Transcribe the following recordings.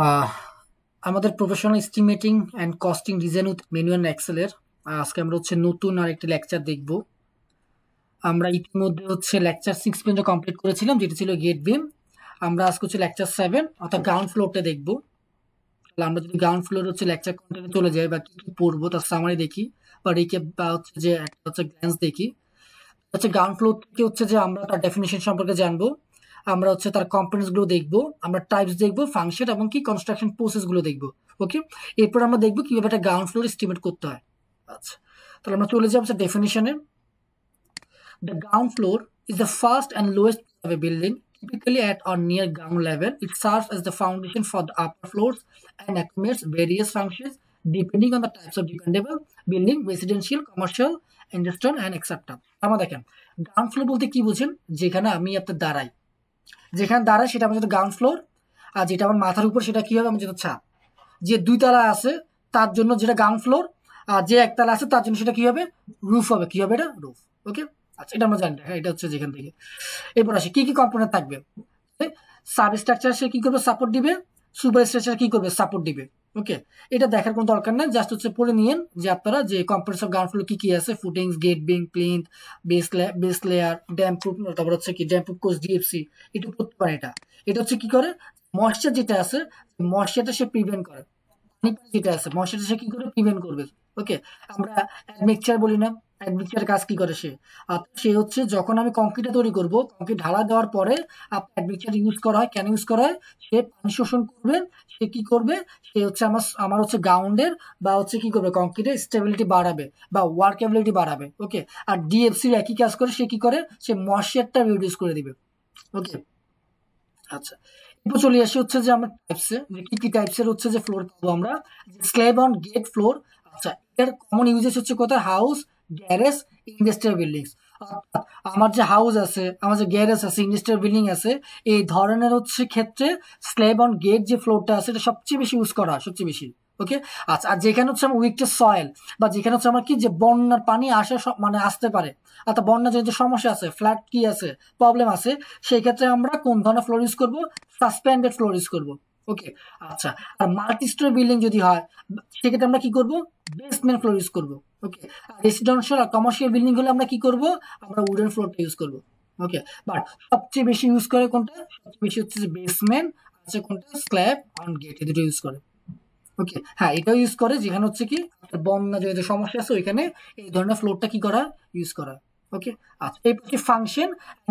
আহ, আমাদের professional estimating and costing design with manual এক্সেলের আজকে আমরা নতুন আর একটি লেকচার দেখব। আমরা ইতিমধ্যে লেকচার 6 পর্যন্ত কমপ্লিট করেছিলাম, যেটা ছিল গেট বিম। আমরা আজকে লেকচার 7 অর্থাৎ গ্রাউন্ড ফ্লোরটা দেখব। তাহলে আমরা যদি গ্রাউন্ড ফ্লোর লেকচার কন্টেন্টে চলে যাই বা কি কি পড়বো তার সামারি দেখি বা রিক্যাপ বা একটা গ্ল্যান্স দেখি। গ্রাউন্ড ফ্লোর থেকে যে আমরা তার ডেফিনিশন সম্পর্কে জানবো। আমরা তার কম্পোনেন্টস গুলো দেখবো, আমরা টাইপস দেখবো, ফাংশন এবং কি কনস্ট্রাকশন প্রসেস গুলো দেখবো। ওকে, এরপর আমরা দেখবো কিভাবে একটা গ্রাউন্ড ফ্লোর এস্টিমেট করতে হয়। আচ্ছা, তাহলে আমরা চলে যাবো ডেফিনিশনে। The ground floor is the first and lowest floor of a building, typically at or near ground level. It serves as the foundation for the upper floors and accommodates various functions depending on the types of dependable building, residential, commercial, industrial, and etc. আমরা দেখেন ground floor বলতে কি বুঝেন? যেখানে আমি আপনার দাঁড়াই, যেখানে দাঁড়াই সেটা আমার গ্রাউন্ড ফ্লোর। আর যেটা আমার মাথার উপর সেটা কি হবে? আমার ছাদ। যে দুই তলা আছে তার জন্য যেটা গ্রাউন্ড ফ্লোর, আর যে একতলা আছে তার জন্য সেটা কি হবে? রুফ হবে। কি হবে? এটা রুফ। ওকে, আচ্ছা, এটা আমরা জানি। হ্যাঁ, এটা যেখান থেকে। এরপর আসি কি কি কম্পোনেন্ট থাকবে। সাবস্ট্রাকচার সে কি করবে? সাপোর্ট দিবে। সুপার স্ট্রাকচার কি করবে? সাপোর্ট দিবে। ওকে, এটা দেখার কোনো দরকার নেই, জাস্ট পড়ে নিয়েন যে আপনারা যে কম্পোনেন্টস অফ গ্রাউন্ড ফ্লোর কি কি আছে: footings, grade beam, plinth, base layer, damp proof, তারপর কি ড্যাম প্রুফ কোর্স, ডিএফসি। এটা করতে পারে। এটা কি করে? ময়েশ্চার যেটা আছে, ময়েশ্চারটা সে প্রিভেন্ট করে। যেটা আছে ময়েশ্চারটা সে কি করে? প্রিভেন্ট করবে। ওকে, আমরা অ্যাডমিক্সচার বলি না? অ্যাডমিক্সচারের কাজ কি করে সে? সে যখন আমি কংক্রিটটা তৈরি করব, কংক্রিট ঢালা দেওয়ার পরে আপনার অ্যাডমিক্সচার ইউজ করা হয়। কেন ইউজ করা হয়? সে পানি শোষণ করবে। সে কি করবে? সে আমার আমার গ্রাউন্ডের বা কি করবে? কংক্রিটের স্টেবিলিটি বাড়াবে বা ওয়ার্কেবিলিটি বাড়াবে। ওকে, আর ডিএফসি একই কাজ করে। সে কি করে? সে ময়েশ্চারটা রিডিউস করে দিবে। ওকে, আচ্ছা, এরপর চলে আসি যে আমরা টাইপসে, কি কি টাইপসের যে ফ্লোর পাবো আমরা। Slab on grade floor. আচ্ছা, এর কমন ইউজেস কোথায়? House, garage, industrial buildings. আমার যে হাউস আছে, আমার যে গ্যারেজ আছে, ইন্ডাস্ট্রিয়াল বিল্ডিং আছে, এই ধরনের ক্ষেত্রে স্ল্যাব অন গেট যে ফ্লোরটা আছে এটা সবচেয়ে বেশি ইউজ করা হয়, সবচেয়ে বেশি। ওকে, আচ্ছা, আর যেখানে আমার উইকটা সয়েল বা যেখানে আমার কি যে বন্যার পানি মানে আসতে পারে, অর্থাৎ বন্যা যেহেতু সমস্যা আছে, ফ্ল্যাট কি আছে, প্রবলেম আছে, সেই ক্ষেত্রে আমরা কোন ধরনের ফ্লোর ইউজ করবো? সাসপেন্ডেড ফ্লোর ইউজ করবো। ওকে, আচ্ছা, আর মাল্টি স্টোরি বিল্ডিং যদি হয় সেক্ষেত্রে আমরা কি করবো? বেসমেন্ট ফ্লোর ইউজ করবো। ওকে, রেসিডেন্সিয়াল আর কমার্শিয়াল বিল্ডিং হলে আমরা কি করবো? আমরা উডেন ফ্লোরটা ইউজ করবো। ওকে, বাট সবচেয়ে বেশি ইউজ করে কোনটা? সবচেয়ে বেশি যে বেসমেন্ট, আছে কোনটা? স্ল্যাব অন গেট, এই দুটো ইউজ করে। ওকে, হ্যাঁ, এটাও ইউজ করে যেখানে কি বন্যা যেহেতু সমস্যা আছে ওইখানে এই ধরনের ফ্লোরটা কি করা? ইউজ করা। ওকে, আচ্ছা, এই function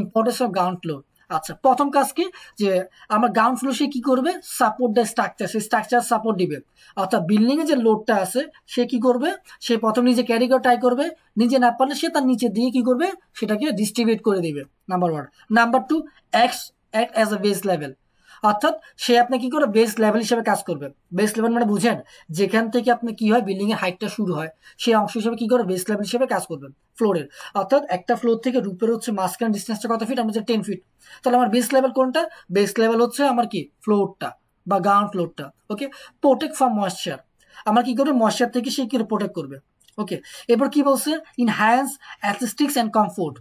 importance of ground floor. আচ্ছা, প্রথম কাজ কি? যে আমার গ্রাউন্ড ফ্লোর সে কি করবে? সাপোর্ট দেয় স্ট্রাকচার, সেই স্ট্রাকচার সাপোর্ট দিবে। অর্থাৎ বিল্ডিং এ যে লোডটা আছে সে কি করবে? সে প্রথম নিজে ক্যারি করে ট্রাই করবে, নিজে না পারলে সে তার নিচে দিয়ে কি করবে? সেটাকে ডিস্ট্রিবিউট করে দিবে। Number one. Number two, act as a base level. অর্থাৎ সে আপনি কি করে? বেস লেভেল হিসেবে কাজ করবে। বেস লেভেল মানে বুঝেন? যেখান থেকে আপনি কি হয় বিল্ডিং এর হাইটটা শুরু হয়, সেই অংশ হিসেবে কি করে? বেস লেভেল হিসেবে কাজ করবেন ফ্লোরের। অর্থাৎ একটা ফ্লোর থেকে রুপের মাঝখানে ডিস্টেন্সটা কত ফিট? আমার 10 ফিট। তাহলে আমার বেস লেভেল কোনটা? বেস লেভেল আমার কি? ফ্লোরটা বা গ্রাউন্ড ফ্লোরটা। Okay, protect from moisture. আমার কি করবে? ময়েশ্চার থেকে সে কি প্রোটেক্ট করবে। ওকে, এরপর কি বলছে? Enhance athletics and comfort.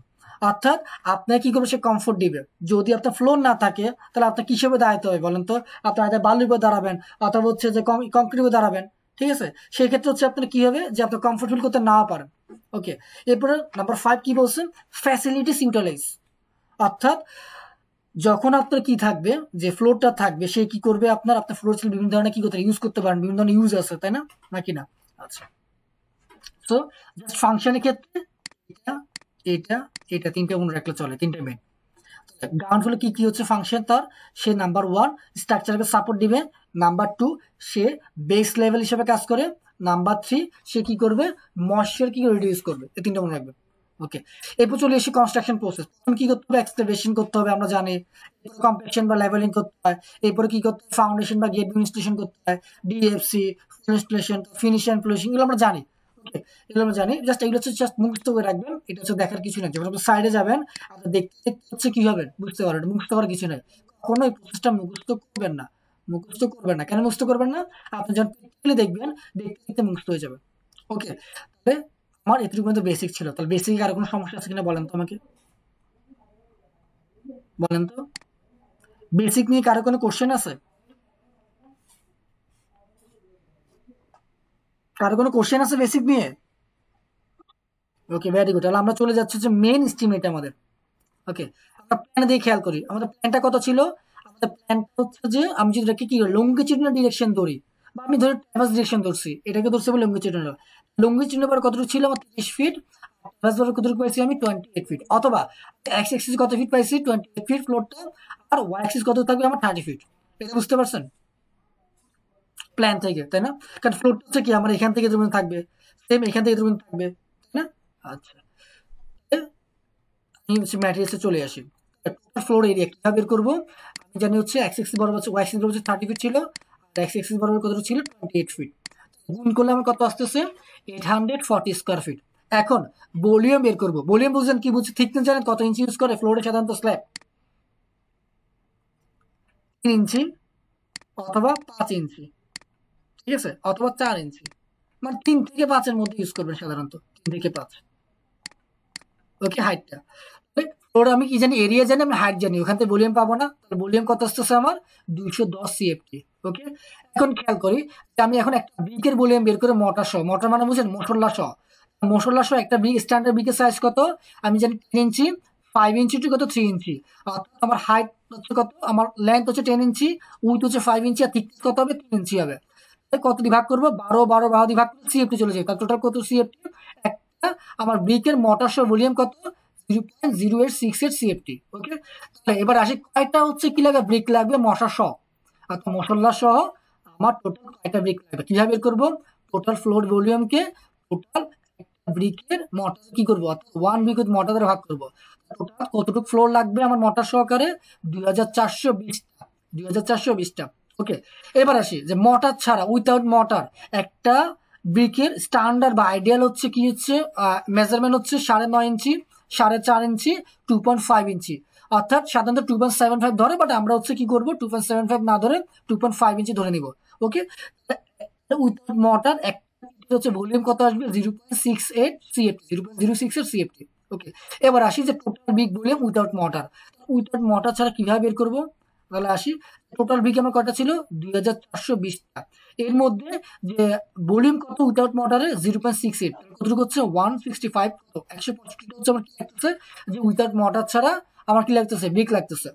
অর্থাৎ আপনার কি করবে? সে কমফোর্ট দিবে। যদি আপনার ফ্লোর না থাকে তাহলে আপনার কিসেবে দাঁড়াতে হবে বলেন তো? আপনার হয়তো বালুর উপর দাঁড়াবেন অথবা যে কংক্রিট উপর দাঁড়াবেন। ঠিক আছে, সেই ক্ষেত্রে আপনার কি হবে? যে আপনার কমফোর্ট ফিল করতে না পারেন। ওকে, এরপরে নাম্বার 5 কি বলছেন? Facilities utilize. অর্থাৎ যখন আপনার কি থাকবে, যে ফ্লোরটা থাকবে সে কি করবে? আপনার ফ্লোর ছিল বিভিন্ন ধরনের কি করতে ইউজ করতে পারেন, বিভিন্ন ধরনের ইউজ আছে, তাই না? নাকি না? আচ্ছা, তো জাস্ট ফাংশনের ক্ষেত্রে এটা এটা এটা তিনটা মনে রাখলে চলে, তিনটা মেন। গ্রাউন্ড ফ্লোর কি কি ফাংশন তার? সে নাম্বার ওয়ান স্ট্রাকচারকে সাপোর্ট দিবে। নাম্বার টু, সে বেস লেভেল হিসেবে কাজ করে। নাম্বার থ্রি, সে কি করবে? ময়েশ্চার কি রিডিউস করবে। এই তিনটা মনে রাখবে। ওকে, এরপর চলে এসে কনস্ট্রাকশন প্রসেস। কি করতে হবে? এক্সকাভেশন করতে হবে, আমরা জানি। কম্প্যাকশন বা লেভেলিং করতে হয়। এরপরে কি করতে হয়? ফাউন্ডেশন বা গেট ইনস্টলেশন করতে হয়। ডিএফসি ইনস্টলেশন, ফিনিশিং, ফ্লোশিং, এগুলো আমরা জানি। ওকে, এগুলো আমরা জানি। জাস্ট এগুলো জাস্ট মুখস্থ করে রাখবেন। এটা দেখার কিছু নাই। যখন আপনি সাইডে যাবেন আপনি দেখতে দেখতে কি হবে? বুঝতে পারবেন। মুখস্থ করার কিছু নাই। কখনো এই প্রসেসটা মুখস্থ করবেন না। মুখস্থ করবেন না। কেন মুখস্থ করবেন না? আপনি যখন প্র্যাকটিক্যালি দেখবেন, দেখতে দেখতে মুখস্থ হয়ে যাবে। ওকে, তাহলে আমার এটুকু পর্যন্ত বেসিক ছিল। তাহলে বেসিক আর কোনো সমস্যা আছে কিনা বলেন তো আমাকে? বলেন তো, বেসিক নিয়ে কারো কোনো কোশ্চেন আছে? কারো কোনো কোশ্চেন আছে বেসিক নিয়ে? ওকে, ভেরি গুড। তাহলে আমরা চলে যাচ্ছি যে মেন স্টিমেট আমাদের। ওকে, আমরা প্ল্যান দিয়ে খেয়াল করি আমাদের প্ল্যানটা কত ছিল। আমাদের প্ল্যানটা হচ্ছে যে আমি যদি এটাকে কি লঙ্গিটিউডিনাল ডিরেকশন ধরি, বা আমি ধরি ট্রাভার্স ডিরেকশন ধরছি, এটাকে ধরছি বলে লঙ্গিটিউডিনাল। লঙ্গিটিউডিনাল বার কতটুকু ছিল আমার 30 ফিট, ট্রাভার্স বার কতটুকু পাইছি আমি 28 ফিট, অথবা এক্স অ্যাক্সিস কত ফিট পাইছি 28 ফিট ফ্লোরটা, আর ওয়াই অ্যাক্সিস কত থাকবে আমার 30 ফিট। এটা বুঝতে পারছেন প্ল্যান থেকে, তাই না? কারণ ফ্লোরটা হচ্ছে কি আমার এখান থেকে যেমন থাকবে, সেম এখান থেকে যেমন থাকবে, তাই না? আচ্ছা, আমি হচ্ছে ম্যাট্রিক্সে চলে আসি। ফ্লোর এরিয়া কিভাবে বের করবো? আমি জানি হচ্ছে এক্স এক্সিস বরাবর হচ্ছে ওয়াই এক্সিস বরাবর 30 ফিট ছিল, আর এক্স এক্সিস বরাবর কত ছিল 28 ফিট। গুণ করলে আমার কত আসতেছে 840 স্কোয়ার ফিট। এখন ভলিউম বের করবো। ভলিউম বুঝছেন কি বুঝছি ঠিক না? জানেন কত ইঞ্চি ইউজ করে ফ্লোরে সাধারণত স্ল্যাব? 3 ইঞ্চি অথবা 5 ইঞ্চি, ঠিক আছে, অথবা 4 ইঞ্চি, মানে 3 থেকে 5-এর মধ্যে ইউজ করবেন সাধারণত, 3 থেকে 5। ওকে, হাইটটা ফ্লোর আমি কি জানি, এরিয়া জানি, আমি হাইট জানি, ওখান থেকে ভলিউম পাবো না। তাহলে ভলিউম কত আসতেছে আমার 210 সিএফটি। ওকে, এখন খেয়াল করি যে আমি এখন একটা ব্রিকের ভলিউম বের করে মোটর সহ, মোটর মানে বুঝেন মশলা সহ, মশলা সহ একটা ব্রিক, স্ট্যান্ডার্ড ব্রিকের সাইজ কত আমি জানি 10 ইঞ্চি, 5 ইঞ্চি টু কত 3 ইঞ্চি। অর্থাৎ আমার হাইট হচ্ছে কত, আমার লেন্থ হচ্ছে 10 ইঞ্চি, উইথ হচ্ছে 5 ইঞ্চি, আর থিকনেস কত হবে 3 ইঞ্চি হবে। কত দিয়ে ভাগ করবো 12, 12, 12 দিয়ে ভাগ করলে সিএফটি চলে যায়। তার টোটাল কত সিএফটি? একটা আমার ব্রিকের মোটর সহ ভলিউম কত 0.0868 সিএফটি। ওকে, তাহলে এবার আসি কয়টা হচ্ছে কি লাগবে ব্রিক লাগবে মশা সহ, অর্থাৎ মশলা সহ আমার টোটাল কয়টা ব্রিক লাগবে কিভাবে বের করবো? টোটাল ফ্লোর ভলিউমকে টোটাল ব্রিকের মোটর কি করবো, অর্থাৎ 1 ব্রিক উইথ মোটর দ্বারা ভাগ করবো। টোটাল কতটুকু ফ্লোর লাগবে আমার মোটর সহকারে 2420টা, 2420টা। ওকে, এবার আসি যে মোটর ছাড়া, উইথাউট মোটর একটা ব্রিকের স্ট্যান্ডার্ড বা আইডিয়াল হচ্ছে কি হচ্ছে মেজারমেন্ট হচ্ছে 9.5 ইঞ্চি, 4.5 ইঞ্চি, 2.5 ইঞ্চি, অর্থাৎ সাধারণত 2.75 ধরে, বাট আমরা হচ্ছে কি করবো 2.75 না ধরে 2.5 ইঞ্চি ধরে নিব। ওকে, উইথাউট মোটর একটা হচ্ছে ভলিউম কত আসবে 0.68 সিএফটি, 0.068 সিএফটি। ওকে, এবার আসি যে total big volume without mortar. Without mortar ছাড়া কিভাবে বের করবো? তাহলে আসি টোটাল বিগ আমার কয়টা ছিল 2420টা। এর মধ্যে যে ভলিউম কত উইথাউট মোটরে 0.68, কতটুকু হচ্ছে 165, 165 হচ্ছে আমার কি লাগতেছে যে উইথাউট মোটর ছাড়া আমার কি লাগতেছে ব্রিক লাগতেছে।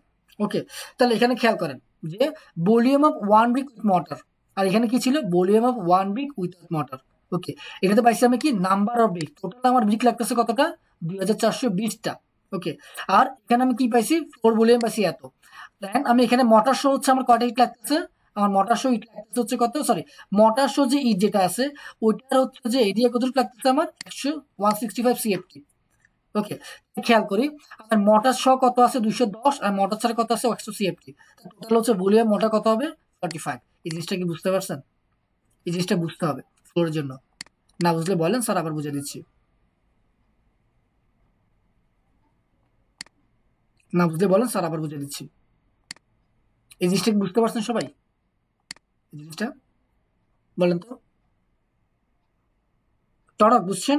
ওকে, তাহলে এখানে খেয়াল করেন যে volume of 1 brick with mortar, আর এখানে কি ছিল volume of 1 brick without mortar. Okay, এটাতে পাইছি আমি কি নাম্বার অফ ব্রিক, টোটাল আমার ব্রিক লাগতেছে কতটা 2420টা। ওকে, আর এখানে আমি কি পাইছি ফ্লোর ভলিউম পাইছি এত। দেন আমি এখানে মোটর শো হচ্ছে আমার কয়টা ইট লাগতেছে, আমার মোটর শো ইট লাগতেছে হচ্ছে কত, সরি মোটর শো যে ইট যেটা আছে ওইটার হচ্ছে যে এরিয়া কতটুকু লাগতেছে আমার 165 সিএফটি। ওকে, খেয়াল করি আমার মোটর শো কত আছে 210, আর মোটর ছাড়া কত আছে 100 সিএফটি। টোটাল হচ্ছে ভলিউম মোটর কত হবে 45। এই জিনিসটা কি বুঝতে পারছেন? এই জিনিসটা বুঝতে হবে ফ্লোরের জন্য। না বুঝলে বলেন স্যার আবার বুঝে দিচ্ছি। না বুঝলে বলেন স্যার আবার বুঝে দিচ্ছি। এই জিনিসটা কি বুঝতে পারছেন সবাই? এই জিনিসটা বলেন তো, টরক বুঝছেন?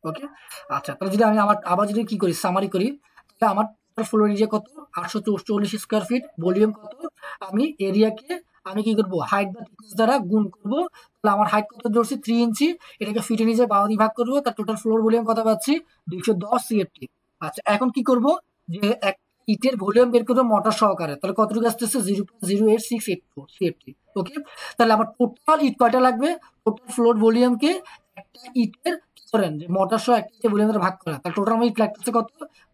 ওকে, আচ্ছা, তাহলে যদি আমি আমার আবার যদি কি করি সামারি করি, তাহলে আমার ফ্লোর এরিয়া কত 840 স্কোয়ার ফিট, ভলিউম কত, আমি এরিয়াকে আমি কি করবো হাইট বা থিকনেস দ্বারা গুণ করবো। তাহলে আমার হাইট কত ধরছি 3 ইঞ্চি, এটাকে ফিটে নিজে 12 দিয়ে ভাগ করবো, তার টোটাল ফ্লোর ভলিউম কত পাচ্ছি 210 সিএফটি। আচ্ছা, এখন কি করব যে এক ইটের ভলিউম বের করবো মোটর সহকারে, তাহলে কতটুকু আসতেছে 0.08684 সিএফটি। ওকে, তাহলে আমার টোটাল ইট কয়টা লাগবে, টোটাল ফ্লোর ভলিউমকে একটা ইটের করেন যে মোটর সহ একটা ভলিউম দ্বারা ভাগ করা, তার টোটাল আমার ইট লাগতেছে কত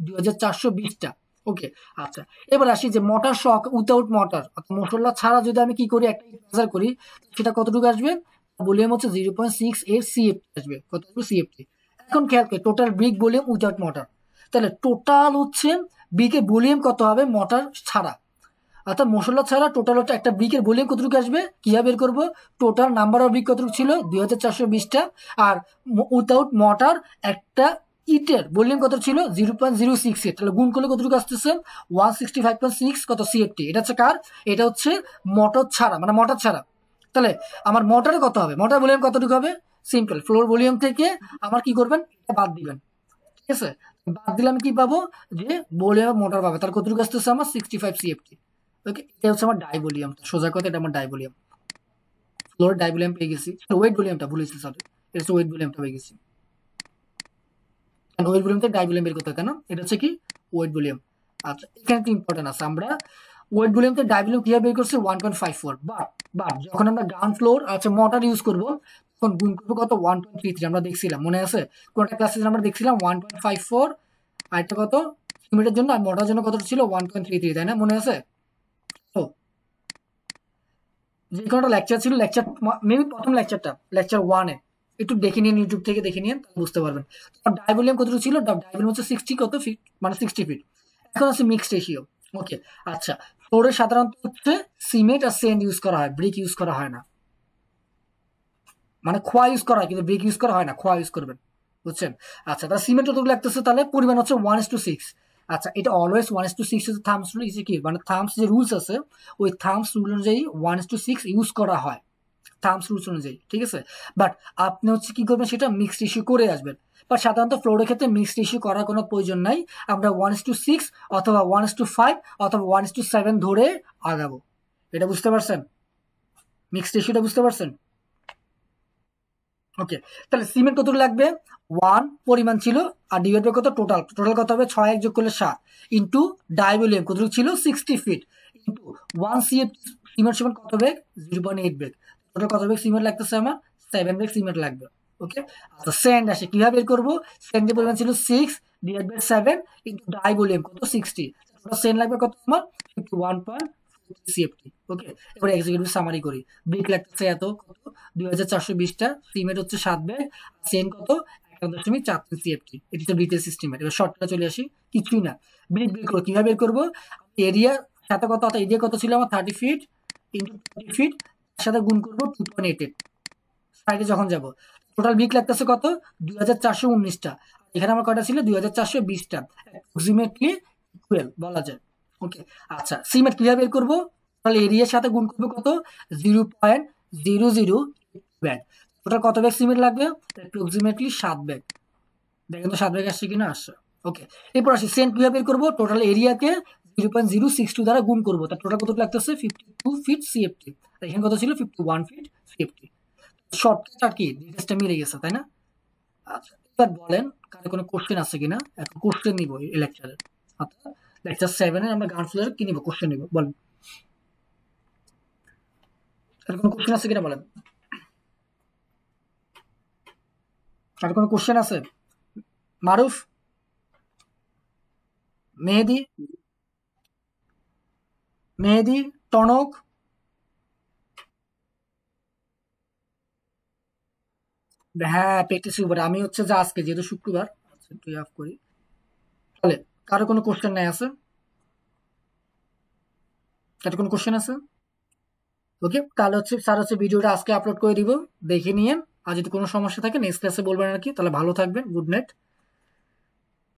2420টা। ওকে, আচ্ছা, এবার আসি যে মোটর সহ উইথাউট মোটর অর্থাৎ মশলা ছাড়া যদি আমি কি করি একটা মেজার করি, সেটা কতটুকু আসবে, ভলিউম হচ্ছে 0.68 সিএফটি আসবে, কতটুকু সিএফটি। এখন খেয়াল করি total brick volume without mortar, তাহলে টোটাল হচ্ছে ব্রিকের ভলিউম কত হবে মোটর ছাড়া, অর্থাৎ মশলা ছাড়া টোটাল হচ্ছে একটা ব্রিকের ভলিউম কতটুকু আসবে কিভাবে বের করবো, টোটাল নাম্বার অফ ব্রিক কতটুকু ছিল 2420টা, আর উইথাউট মোটর একটা ইটের ভলিউম কত ছিল 0.068, তাহলে গুণ করলে কতটুকু আসতেছে 165.6 কত সিএফটি। এটা হচ্ছে কার, এটা হচ্ছে মোটর ছাড়া, মানে মোটর ছাড়া। তাহলে আমার মোটরে কত হবে, মোটর ভলিউম কতটুকু হবে, সিম্পল ফ্লোর ভলিউম থেকে আমার কি করবেন এটা বাদ দিবেন, ঠিক আছে, বাদ দিলে আমি কি পাবো যে ভলিউম মোটর পাবে, তার কতটুকু আসতেছে আমার 65 সিএফটি। ওকে, এটা হচ্ছে আমার ডাই ভলিউম, সোজা কথা এটা আমার die volume. Floor die volume পেয়ে গেছি, ওয়েট ভলিউমটা ভুলেছি, সরি এটা হচ্ছে ওয়েট ভলিউমটা পেয়ে গেছি। ওয়েট ভলিউম থেকে ডাই ভলিউম বের করতে হয়, কেন এটা হচ্ছে কি ওয়েট ভলিউম। আচ্ছা এখানে একটা ইম্পর্টেন্ট আছে, আমরা ওয়েট ভলিউম থেকে ডাই ভলিউম কিভাবে বের করছি 1.54, বাট যখন আমরা গ্রাউন্ড ফ্লোর আচ্ছা মোটর ইউজ করব তখন গুণ করবো কত 1.33, আমরা দেখছিলাম মনে আছে কোনটা ক্লাসে আমরা দেখছিলাম 1.54, আর এটা কত সিমেন্টের জন্য আর মোটরের জন্য কত ছিল 1.33, তাই না মনে আছে? তো যে কোনটা লেকচার ছিল, লেকচার মেবি প্রথম লেকচারটা লেকচার 1-এ একটু দেখে নিন, ইউটিউব থেকে দেখে নিন, তাহলে বুঝতে পারবেন। ডাই ভলিউম কতটুকু ছিল, ডাই ভলিউম হচ্ছে 60 কত ফিট, মানে 60 ফিট। এখন আছে মিক্সড রেশিও। ওকে আচ্ছা, ফ্লোরে সাধারণত হচ্ছে সিমেন্ট আর সেন্ড ইউজ করা হয়, ব্রিক ইউজ করা হয় না, মানে খোয়া ইউজ করা হয় কিন্তু ব্রিক ইউজ করা হয় না, খোয়া ইউজ করবেন, বুঝছেন? আচ্ছা তাহলে সিমেন্ট কতটুকু লাগতেছে, তাহলে পরিমাণ হচ্ছে 1:6। আচ্ছা এটা অলওয়েজ 1:6 হচ্ছে থামস রুল, ইজ কি মানে থামস যে রুলস আছে ওই থামস রুল অনুযায়ী 1:6 ইউজ করা হয়, থামস রুলস অনুযায়ী, ঠিক আছে? বাট আপনি হচ্ছে কি করবেন, সেটা মিক্সড রেশিও করে আসবেন। বাট সাধারণত ফ্লোরের ক্ষেত্রে মিক্সড রেশিও করার কোনো প্রয়োজন নাই, আমরা 1:6 অথবা 1:5 অথবা 1:7 ধরে আগাবো। এটা বুঝতে পারছেন? মিক্সড রেশিওটা বুঝতে পারছেন? ওকে, তাহলে সিমেন্ট কতটুকু লাগবে 1 পরিমাণ ছিল, আর ডিভাইড বাই কত টোটাল, টোটাল কত হবে 6 যোগ করলে 7 ইন্টু ডাই ভলিউম কতটুকু ছিল 60 ফিট ইন্টু 1 সিএফ সিমেন্ট সমান কত বেগ 0.8 বেগ, টোটাল কত বেগ সিমেন্ট লাগতেছে আমার 7 বেগ সিমেন্ট লাগবে। ওকে আচ্ছা সেন্ড আসে কিভাবে বের করবো, সেন্ডের পরিমাণ ছিল 6 divide by 7 into dry volume কত 60, টোটাল সেন্ড লাগবে কত আমার 51.4 সিএফটি। ওকে এবার এক্সিকিউটিভ সামারি করি, ব্রিক লাগতেছে এত কত 2420টা, সিমেন্ট হচ্ছে 7 ব্যাগ, সেন কত 1.43 সিএফটি, এটা তো ব্রিকের সিস্টেম। এবার শর্টটা চলে আসি, কিছুই না, ব্রিক বের করবো কিভাবে বের করবো, এরিয়া সাথে কত অর্থাৎ এরিয়া কত ছিল আমার 30 ফিট ইন্টু 20 ফিট, তার সাথে গুণ করবো 2.88 সাইডে যখন যাব, টোটাল ব্রিক লাগতেছে কত 2419টা, এখানে আমার কয়টা ছিল 2420টা, অ্যাপ্রক্সিমেটলি ইকুয়াল বলা যায়। ওকে আচ্ছা সিমেন্ট কিভাবে বের করবো, তাহলে এরিয়ার সাথে গুণ করবো কত 0.00 ব্যাগ, টোটাল কত ব্যাগ সিমেন্ট লাগবে অ্যাপ্রক্সিমেটলি 7 ব্যাগ, দেখেন তো 7 ব্যাগ আসছে কিনা, আসছে। ওকে এরপর আসি সেন্ট কিভাবে বের করবো, টোটাল এরিয়াকে 0.062 দ্বারা গুণ করবো, তার টোটাল কত লাগতেছে 52 ফিট সিএফটি, এখানে কত ছিল 51 ফিট সিএফটি। শর্টকাট আর কি ডিটেলসটা মিলে গেছে, তাই না? আচ্ছা এবার বলেন কারো কোনো কোশ্চেন আছে কিনা, এখন কোশ্চেন নিব এই লেকচারে, আচ্ছা লেকচার 7-এর আমরা গান ফ্লোরে কি নিব, কোশ্চেন নিব, বলেন আর কোনো কোশ্চেন আছে কিনা বলেন, আর কোনো কোশ্চেন আছে? মারুফ, মেহেদি, মেহেদি, টনক, হ্যাঁ প্র্যাকটিস উপরে আমি হচ্ছে যে আজকে যেহেতু শুক্রবার, আচ্ছা একটু অফ করি, তাহলে কারো কোনো কোশ্চেন নাই আছে, কারো কোনো কোশ্চেন আছে? ওকে তাহলে হচ্ছে স্যার হচ্ছে ভিডিওটা আজকে আপলোড করে দিব, দেখে নিয়েন, আর যদি কোনো সমস্যা থাকে নেক্সট ক্লাসে বলবেন আর কি, তাহলে ভালো থাকবেন, গুড নাইট।